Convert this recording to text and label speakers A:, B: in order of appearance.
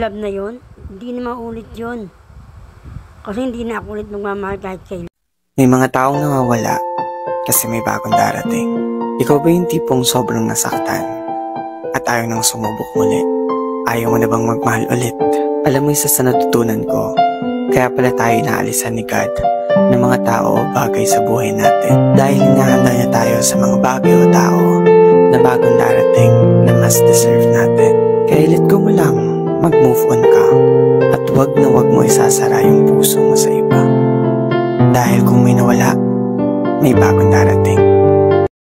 A: love na yon, hindi na maulit yon. Kasi hindi na ako ulit magmamahal kahit kailan.
B: May mga taong nawawala kasi may bagong darating. Ikaw ba yung tipong sobrang nasaktan at ayaw nang sumubok muli? Ayaw mo na bang magmahal ulit? Alam mo, isa sa natutunan ko, kaya pala tayo inaalisan ni God ng mga tao o bagay sa buhay natin. Dahil hinahanda niya tayo sa mga bagay o tao na bagong darating na mas deserve natin. Kaya let go mo lang, mag-move on ka, at wag na wag mo isasara yung puso mo sa iba. Dahil kung may nawala, may bagong darating.